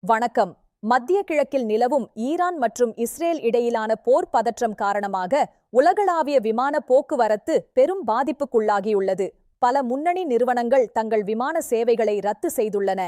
வணக்கம். மத்திய கிழக்கில் நிலவும் ஈரான் மற்றும் இஸ்ரேல் இடையிலான போர் பதற்றம் காரணமாக உலகளாவிய விமான போக்குவரத்து பெரும் பாதிப்புக்குள்ளாகியுள்ளது. பல முன்னணி நிறுவனங்கள் தங்கள் விமான சேவைகளை ரத்து செய்துள்ளன.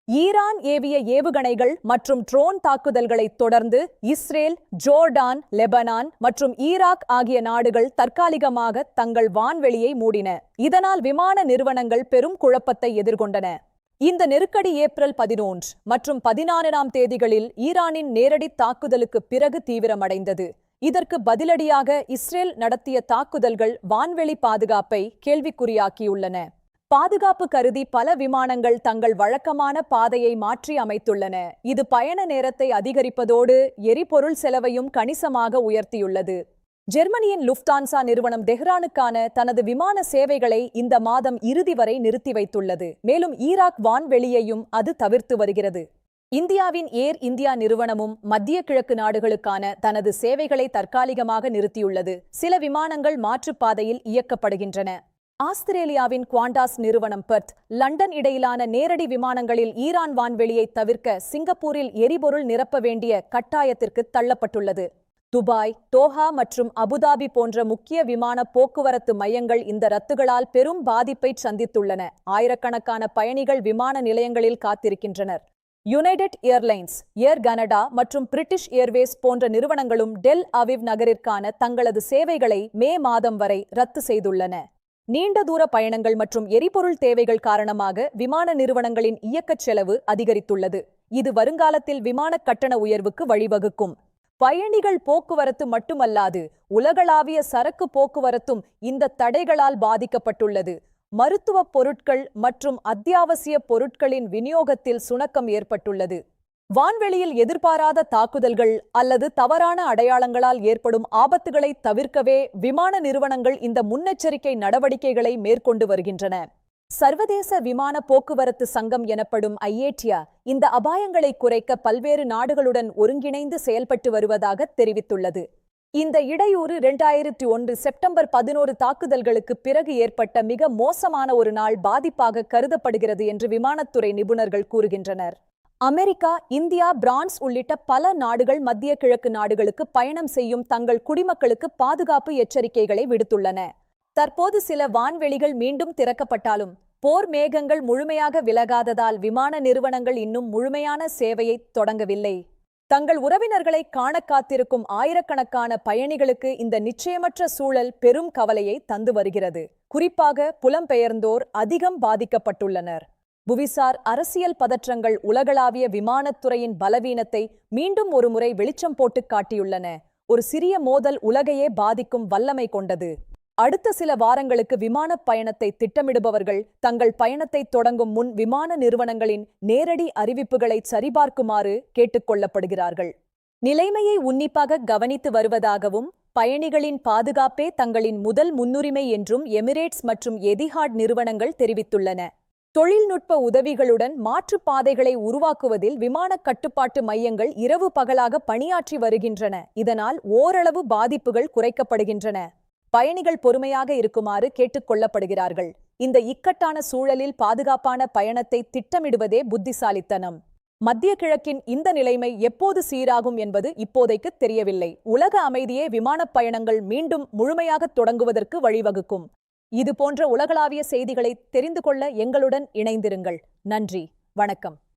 ஈரான் ஏவிய ஏவுகணைகள் மற்றும் ட்ரோன் தாக்குதல்களைத் தொடர்ந்து இஸ்ரேல், ஜோர்டான், லெபனான் மற்றும் ஈராக் ஆகிய நாடுகள் தற்காலிகமாக தங்கள் வான்வெளியை மூடின. இதனால் விமான நிறுவனங்கள் பெரும் குழப்பத்தை எதிர்கொண்டன. இந்த நெருக்கடி ஏப்ரல் 11 மற்றும் 14ஆம் தேதிகளில் ஈரானின் நேரடி தாக்குதலுக்கு பிறகு தீவிரமடைந்தது. இதற்கு பதிலடியாக இஸ்ரேல் நடத்திய தாக்குதல்கள் வான்வெளி பாதுகாப்பை கேள்விக்குறியாக்கியுள்ளன. பாதுகாப்பு கருதி பல விமானங்கள் தங்கள் வழக்கமான பாதையை மாற்றி அமைத்துள்ளன. இது பயண நேரத்தை அதிகரிப்பதோடு எரிபொருள் செலவையும் கணிசமாக உயர்த்தியுள்ளது. ஜெர்மனியின் லுஃப்தான்சா நிறுவனம் தெஹ்ரானுக்கான தனது விமான சேவைகளை இந்த மாதம் இறுதி வரை நிறுத்தி வைத்துள்ளது. மேலும் ஈராக் வான்வெளியையும் அது தவிர்த்து வருகிறது. இந்தியாவின் ஏர் இந்தியா நிறுவனமும் மத்திய கிழக்கு நாடுகளுக்கான தனது சேவைகளை தற்காலிகமாக நிறுத்தியுள்ளது. சில விமானங்கள் மாற்றுப்பாதையில் இயக்கப்படுகின்றன. ஆஸ்திரேலியாவின் குவாண்டாஸ் நிறுவனம் பெர்த், லண்டன் இடையிலான நேரடி விமானங்களில் ஈரான் வான்வெளியை தவிர்க்க சிங்கப்பூரில் எரிபொருள் நிரப்ப வேண்டிய கட்டாயத்திற்கு தள்ளப்பட்டுள்ளது. துபாய், தோஹா மற்றும் அபுதாபி போன்ற முக்கிய விமான போக்குவரத்து மையங்கள் இந்த ரத்துகளால் பெரும் பாதிப்பை சந்தித்துள்ளன. ஆயிரக்கணக்கான பயணிகள் விமான நிலையங்களில் காத்திருக்கின்றனர். யுனைடெட் ஏர்லைன்ஸ், ஏர் கனடா மற்றும் பிரிட்டிஷ் ஏர்வேஸ் போன்ற நிறுவனங்களும் டெல் அவிவ் நகரிற்கான தங்களது சேவைகளை மே மாதம் வரை ரத்து செய்துள்ளன. நீண்ட தூர பயணங்கள் மற்றும் எரிபொருள் தேவைகள் காரணமாக விமான நிறுவனங்களின் இயக்கச் செலவு அதிகரித்துள்ளது. இது வருங்காலத்தில் விமான கட்டண உயர்வுக்கு வழிவகுக்கும். பயணிகள் போக்குவரத்து மட்டுமல்லாது உலகளாவிய சரக்கு போக்குவரத்தும் இந்த தடைகளால் பாதிக்கப்பட்டுள்ளது. மருத்துவப் பொருட்கள் மற்றும் அத்தியாவசிய பொருட்களின் விநியோகத்தில் சுணக்கம் ஏற்பட்டுள்ளது. வான்வெளியில் எதிர்பாராத தாக்குதல்கள் அல்லது தவறான அடையாளங்களால் ஏற்படும் ஆபத்துகளை தவிர்க்கவே விமான நிறுவனங்கள் இந்த முன்னெச்சரிக்கை நடவடிக்கைகளை மேற்கொண்டு வருகின்றன. சர்வதேச விமான போக்குவரத்து சங்கம் எனப்படும் IATA இந்த அபாயங்களை குறைக்க பல்வேறு நாடுகளுடன் ஒருங்கிணைந்து செயல்பட்டு வருவதாக தெரிவித்துள்ளது. இந்த இடையூறு 2001 செப்டம்பர் 11 தாக்குதல்களுக்கு பிறகு ஏற்பட்ட மிக மோசமான ஒரு நாள் பாதிப்பாக கருதப்படுகிறது என்று விமானத்துறை நிபுணர்கள் கூறுகின்றனர். அமெரிக்கா, இந்தியா, பிரான்ஸ் உள்ளிட்ட பல நாடுகள் மத்திய கிழக்கு நாடுகளுக்கு பயணம் செய்யும் தங்கள் குடிமக்களுக்கு பாதுகாப்பு எச்சரிக்கைகளை விடுத்துள்ளன. தற்போது சில வான்வெளிகள் மீண்டும் திறக்கப்பட்டாலும் போர் மேகங்கள் முழுமையாக விலகாததால் விமான நிறுவனங்கள் இன்னும் முழுமையான சேவையை தொடங்கவில்லை. தங்கள் உறவினர்களை காண காத்திருக்கும் ஆயிரக்கணக்கான பயணிகளுக்கு இந்த நிச்சயமற்ற சூழல் பெரும் கவலையை தந்து வருகிறது. குறிப்பாக புலம்பெயர்ந்தோர் அதிகம் பாதிக்கப்பட்டுள்ளனர். புவிசார் அரசியல் பதற்றங்கள் உலகளாவிய விமானத்துறையின் பலவீனத்தை மீண்டும் ஒருமுறை வெளிச்சம் போட்டு காட்டியுள்ளன. ஒரு சிறிய மோதல் உலகையே பாதிக்கும் வல்லமை கொண்டது. அடுத்த சில வாரங்களுக்கு விமானப் பயணத்தை திட்டமிடுபவர்கள் தங்கள் பயணத்தை தொடங்கும் முன் விமான நிறுவனங்களின் நேரடி அறிவிப்புகளை சரிபார்க்குமாறு கேட்டுக்கொள்ளப்படுகிறார்கள். நிலைமையை உன்னிப்பாக கவனித்து வருவதாகவும் பயணிகளின் பாதுகாப்பே தங்களின் முதல் முன்னுரிமை என்றும் எமிரேட்ஸ் மற்றும் எதிஹாட் நிறுவனங்கள் தெரிவித்துள்ளன. தொழில்நுட்ப உதவிகளுடன் மாற்றுப் பாதைகளை உருவாக்குவதில் விமான கட்டுப்பாட்டு மையங்கள் இரவு பகலாக பணியாற்றி வருகின்றன. இதனால் ஓரளவு பாதிப்புகள் குறைக்கப்படுகின்றன. பயணிகள் பொறுமையாக இருக்குமாறு கேட்டுக்கொள்ளப்படுகிறார்கள். இந்த இக்கட்டான சூழலில் பாதுகாப்பான பயணத்தை திட்டமிடுவதே புத்திசாலித்தனம். மத்திய கிழக்கின் இந்த நிலைமை எப்போது சீராகும் என்பது இப்போதைக்கு தெரியவில்லை. உலக அமைதியே விமானப் பயணங்கள் மீண்டும் முழுமையாக தொடங்குவதற்கு வழிவகுக்கும். இதுபோன்ற உலகளாவிய செய்திகளை தெரிந்து கொள்ள எங்களுடன் இணைந்திருங்கள். நன்றி, வணக்கம்.